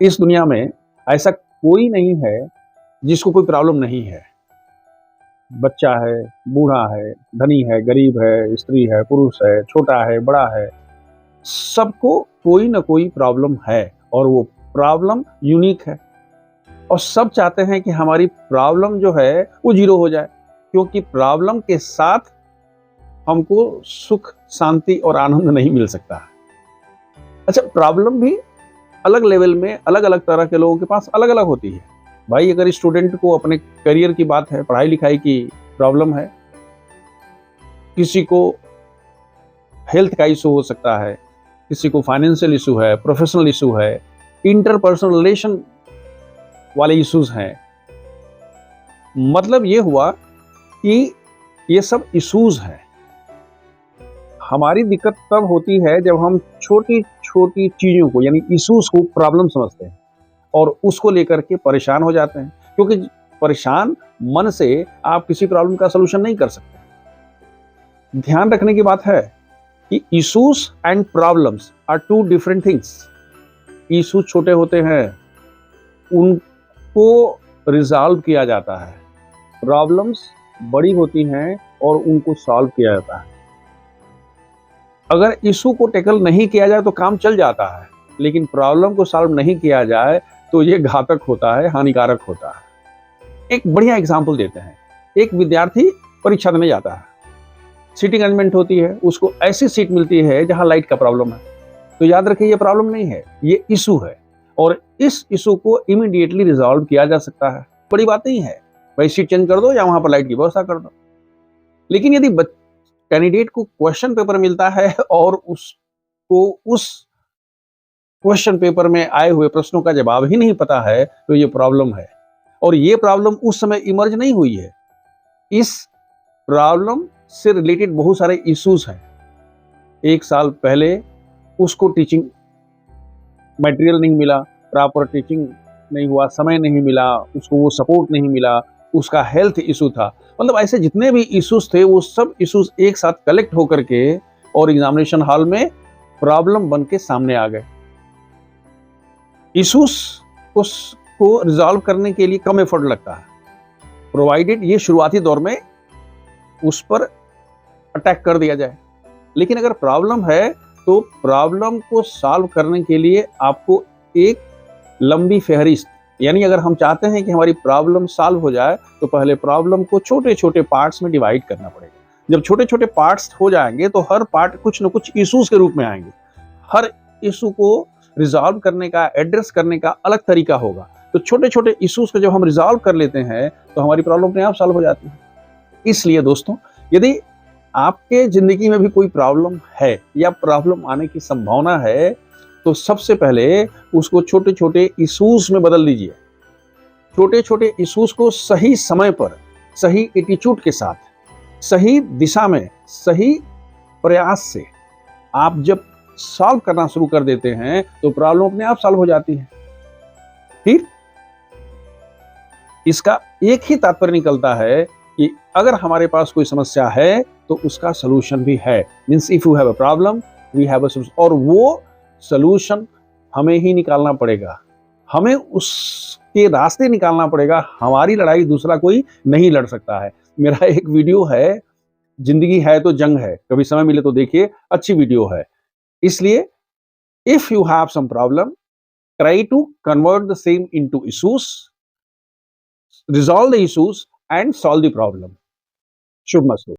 इस दुनिया में ऐसा कोई नहीं है जिसको कोई प्रॉब्लम नहीं है। बच्चा है, बूढ़ा है, धनी है, गरीब है, स्त्री है, पुरुष है, छोटा है, बड़ा है, सबको कोई ना कोई प्रॉब्लम है और वो प्रॉब्लम यूनिक है। और सब चाहते हैं कि हमारी प्रॉब्लम जो है वो जीरो हो जाए, क्योंकि प्रॉब्लम के साथ हमको सुख, शांति और आनंद नहीं मिल सकता। अच्छा, प्रॉब्लम भी अलग लेवल में अलग अलग तरह के लोगों के पास अलग अलग होती है। भाई, अगर स्टूडेंट को अपने करियर की बात है, पढ़ाई लिखाई की प्रॉब्लम है, किसी को हेल्थ का इशू हो सकता है, किसी को फाइनेंशियल इशू है, प्रोफेशनल इशू है, इंटरपर्सनल रिलेशन वाले इश्यूज हैं। मतलब ये हुआ कि ये सब इश्यूज हैं। हमारी दिक्कत तब होती है जब हम छोटी छोटी चीजों को, यानी इश्यूज को प्रॉब्लम समझते हैं और उसको लेकर के परेशान हो जाते हैं, क्योंकि परेशान मन से आप किसी प्रॉब्लम का सलूशन नहीं कर सकते। ध्यान रखने की बात है कि issues and problems are two different things. Issues छोटे होते हैं, उनको रिजॉल्व किया जाता है। प्रॉब्लम्स बड़ी होती हैं और उनको सॉल्व किया जाता है। अगर इशू को टैकल नहीं किया जाए तो काम चल जाता है, लेकिन प्रॉब्लम को सॉल्व नहीं किया जाए तो ये घातक होता है, हानिकारक होता है। एक बढ़िया एग्जांपल देते हैं। एक विद्यार्थी परीक्षा देने जाता है, सीटिंग अरेंजमेंट होती है, उसको ऐसी सीट मिलती है जहां लाइट का प्रॉब्लम है। तो याद रखिए, ये प्रॉब्लम नहीं है, ये इशू है और इस इशू को इमीडिएटली रिजॉल्व किया जा सकता है। बड़ी बात नहीं है, भाई सीट चेंज कर दो या वहां पर लाइट की व्यवस्था कर दो। लेकिन यदि कैंडिडेट को क्वेश्चन पेपर मिलता है और उसको उस क्वेश्चन पेपर में आए हुए प्रश्नों का जवाब ही नहीं पता है, तो ये प्रॉब्लम है। और ये प्रॉब्लम उस समय इमर्ज नहीं हुई है। इस प्रॉब्लम से रिलेटेड बहुत सारे इश्यूज हैं। एक साल पहले उसको टीचिंग मटेरियल नहीं मिला, प्रॉपर टीचिंग नहीं हुआ, समय नहीं मिला, उसको वो सपोर्ट नहीं मिला, उसका हेल्थ इशू था। मतलब ऐसे जितने भी इश्यूज थे वो सब इश्यूज एक साथ कलेक्ट होकर के और एग्जामिनेशन हॉल में प्रॉब्लम बन के सामने आ गए। इश्यूज को रिजॉल्व करने के लिए कम एफर्ट लगता है, प्रोवाइडेड ये शुरुआती दौर में उस पर अटैक कर दिया जाए। लेकिन अगर प्रॉब्लम है तो प्रॉब्लम को सॉल्व करने के लिए आपको एक लंबी फहरिस्त, यानी अगर हम चाहते हैं कि हमारी प्रॉब्लम सॉल्व हो जाए तो पहले प्रॉब्लम को छोटे छोटे पार्ट्स में डिवाइड करना पड़ेगा। जब छोटे छोटे पार्ट्स हो जाएंगे तो हर पार्ट कुछ न कुछ इश्यूज के रूप में आएंगे। हर इशू को रिजॉल्व करने का, एड्रेस करने का अलग तरीका होगा। तो छोटे छोटे इश्यूज को जब हम रिजॉल्व कर लेते हैं तो हमारी प्रॉब्लम अपने आप सॉल्व हो जाती है। इसलिए दोस्तों, यदि आपके जिंदगी में भी कोई प्रॉब्लम है या प्रॉब्लम आने की संभावना है तो सबसे पहले उसको छोटे छोटे इश्यूज में बदल दीजिए। छोटे छोटे इश्यूज को सही समय पर, सही एटीट्यूड के साथ, सही दिशा में, सही प्रयास से आप जब सॉल्व करना शुरू कर देते हैं तो प्रॉब्लम अपने आप सॉल्व हो जाती है। ठीक, इसका एक ही तात्पर्य निकलता है कि अगर हमारे पास कोई समस्या है तो उसका सलूशन भी है। Means if you have a problem we have a solution, और वो सलूशन हमें ही निकालना पड़ेगा, हमें उसके रास्ते निकालना पड़ेगा। हमारी लड़ाई दूसरा कोई नहीं लड़ सकता है। मेरा एक वीडियो है, जिंदगी है तो जंग है, कभी समय मिले तो देखिए, अच्छी वीडियो है। इसलिए if you have some problem, try to convert the same into issues, resolve the issues and solve the problem. शुभ मस्तु।